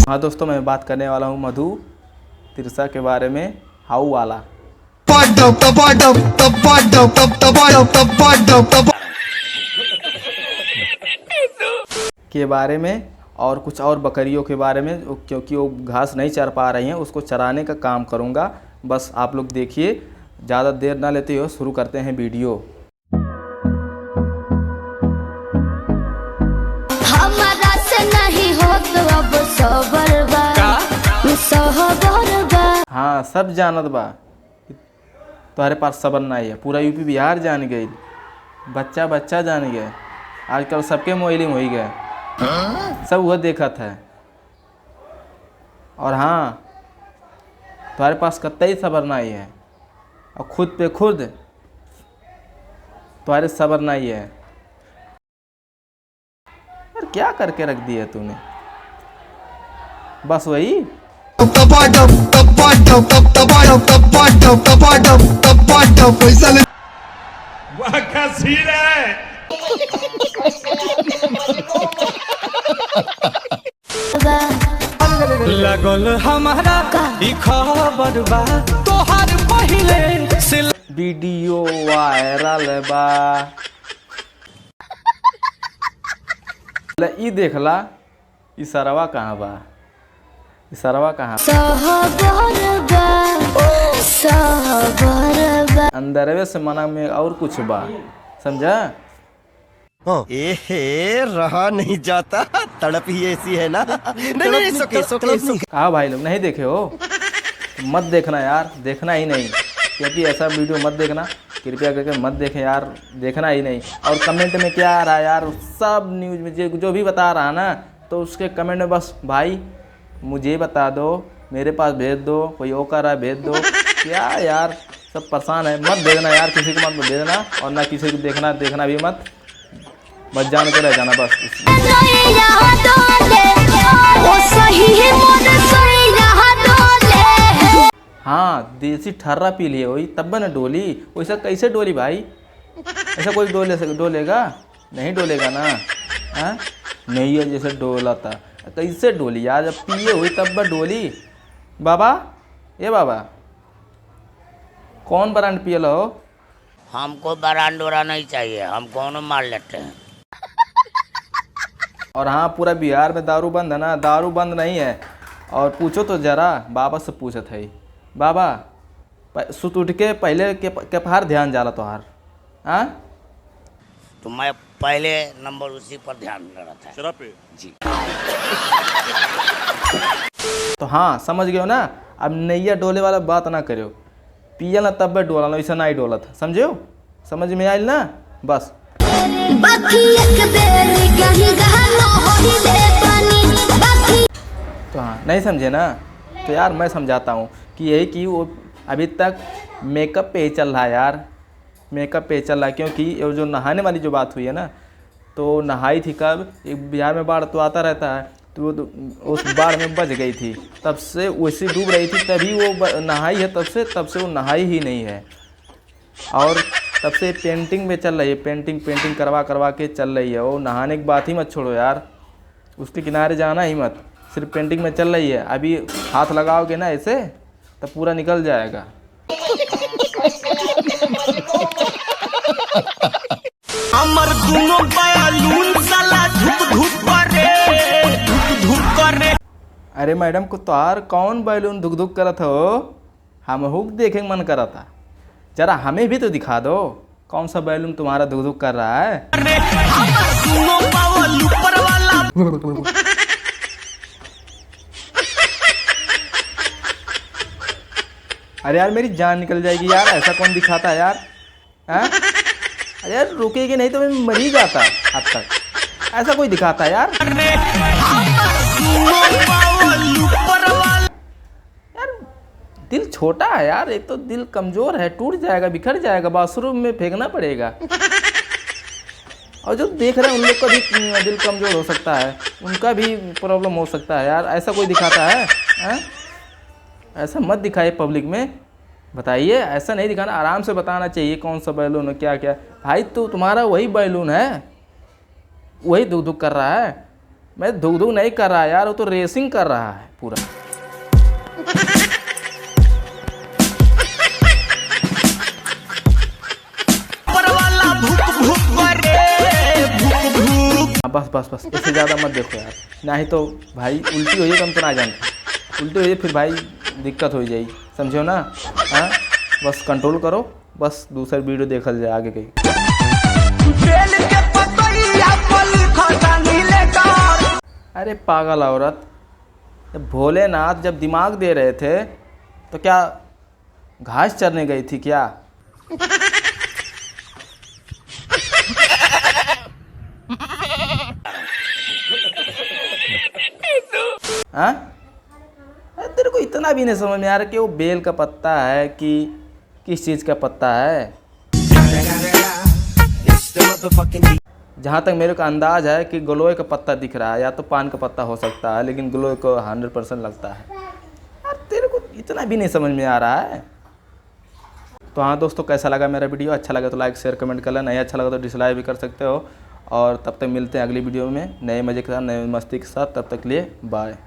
हाँ दोस्तों, मैं बात करने वाला हूँ मधु तिरसा के बारे में, हाउ वाला के बारे में और कुछ और बकरियों के बारे में, क्योंकि वो घास नहीं चर पा रही हैं, उसको चराने का काम करूँगा। बस आप लोग देखिए, ज़्यादा देर ना लेते हो, शुरू करते हैं वीडियो। हमारा से नहीं हो तो अब सबर बा, हाँ सब जानत बा, तुम्हारे पास सबर नहीं है। पूरा यूपी बिहार जान गई, बच्चा बच्चा जान गए, आजकल सबके मोबाइल में हो गए, सब वह देखा था। और हाँ, तुम्हारे पास कतई सबर नहीं है, और खुद पे खुद तुम्हारे सबर नहीं है। यार क्या करके रख दिया तूने, बस वही वाह क्या सीन है। लगल हमारा ई खबर बा तोहार पहिले से वीडियो वायरल बा। ई देखला, ई सरवा कहाँ बा, ई सरवा कहाँ? अंदरवे से मना में और कुछ बा, समझा? एहे रहा नहीं जाता, तड़प ही ऐसी है ना। नहीं सोके कहा भाई लोग नहीं देखे हो तो मत देखना यार, देखना ही नहीं, क्योंकि ऐसा वीडियो मत देखना, कृपया करके मत देखें यार, देखना ही नहीं। और कमेंट में क्या आ रहा है यार, सब न्यूज़ में जो भी बता रहा है ना, तो उसके कमेंट में बस भाई मुझे बता दो, मेरे पास भेज दो, कोई और कर रहा है भेज दो, क्या यार सब परेशान है। मत भेजना यार, किसी को मत भेजना, और ना किसी को देखना भी मत, बस जान के रह जाना बस। हाँ देसी ठर्रा पी लिए वही, तब न डोली, वैसा कैसे डोली भाई? ऐसा कोई डोलेगा? नहीं डोलेगा ना, हाँ नहीं है जैसे डोला था, कैसे डोली यार? जब पिए हुई तब डोली। बाबा ये बाबा कौन ब्रांड पिए लो? हमको बरांडोरा नहीं चाहिए, हम कौन मार लेते हैं। और हाँ, पूरा बिहार में दारू बंद है ना, दारू बंद नहीं है। और पूछो तो जरा, बाबा से पूछा था ही, बाबा सुत उठ के पहले के पहाड़ ध्यान जाला तोहार, हाँ? तो मैं पहले नंबर उसी पर ध्यान दे रहा था, शराब पे जी। तो हाँ समझ गए हो ना, अब नैया डोले वाला बात ना करो, पिया ना तब डोला ना, वैसा ना ही डोला था, समझो? समझ में आयल ना? बस तो हाँ, नहीं समझे ना, तो यार मैं समझाता हूँ कि यही कि वो अभी तक मेकअप पे ही चल रहा है यार, मेकअप पे चल रहा है। क्योंकि ये जो नहाने वाली जो बात हुई है ना, तो नहाई थी कब, एक बिहार में बाढ़ तो आता रहता है, तो वो उस बाढ़ में बच गई थी, तब से वैसे डूब रही थी, तभी वो नहाई है, तब से वो नहाई ही नहीं है। और तब से पेंटिंग में चल रही है, पेंटिंग करवा के चल रही है। वो नहाने की बात ही मत छोड़ो यार, उसके किनारे जाना ही मत, सिर्फ पेंटिंग में चल रही है। अभी हाथ लगाओगे ना ऐसे तब पूरा निकल जाएगा। हमर दोनों बैलून साला धुक करे। अरे मैडम को तोहार कौन बैलून धुक करत हो? हम हुक देखे मन करा था, जरा हमें भी तो दिखा दो कौन सा बैलून तुम्हारा धुक कर रहा है। अरे यार मेरी जान निकल जाएगी यार, ऐसा कौन दिखाता है यार? हैं? अरे यार रुकेगी नहीं तो मैं मर ही जाता अब तक, ऐसा कोई दिखाता है यार? यार दिल छोटा है यार, एक तो दिल कमजोर है, टूट जाएगा, बिखर जाएगा, बाथरूम में फेंकना पड़ेगा। और जो देख रहे हैं उन लोग का भी दिल कमजोर हो सकता है, उनका भी प्रॉब्लम हो सकता है यार, ऐसा कोई दिखाता है? ऐसा मत दिखाइए पब्लिक में, बताइए, ऐसा नहीं दिखाना, आराम से बताना चाहिए कौन सा बैलून है क्या क्या। भाई तो तुम्हारा वही बैलून है, वही धुक धुक कर रहा है। मैं धुक धुक नहीं कर रहा यार, वो तो रेसिंग कर रहा है पूरा। बस बस बस, इससे ज़्यादा मत देखो यार, ना ही तो भाई उल्टी हो जाए तो हम तो ना जानते, उल्टी हो जाए फिर भाई दिक्कत हो जाएगी, समझो ना। हाँ बस कंट्रोल करो, बस दूसरा वीडियो देखल जाए आगे कहीं। अरे पागल औरत, जब भोलेनाथ जब दिमाग दे रहे थे तो क्या घास चरने गई थी क्या? हाँ? तेरे को इतना भी नहीं समझ में आ रहा कि वो बेल का पत्ता है कि किस चीज़ का पत्ता है। जहाँ तक मेरे को अंदाज है कि गलोय का पत्ता दिख रहा है, या तो पान का पत्ता हो सकता है, लेकिन गलोय को 100% लगता है। यार तेरे को इतना भी नहीं समझ में आ रहा है। तो हाँ दोस्तों, कैसा लगा मेरा वीडियो? अच्छा लगा तो लाइक शेयर कमेंट कर लेना, नहीं अच्छा लगा तो डिसलाइक भी कर सकते हो। और तब तक मिलते हैं अगली वीडियो में नए मज़े के साथ, नए मस्ती के साथ। तब तक लिए बाय।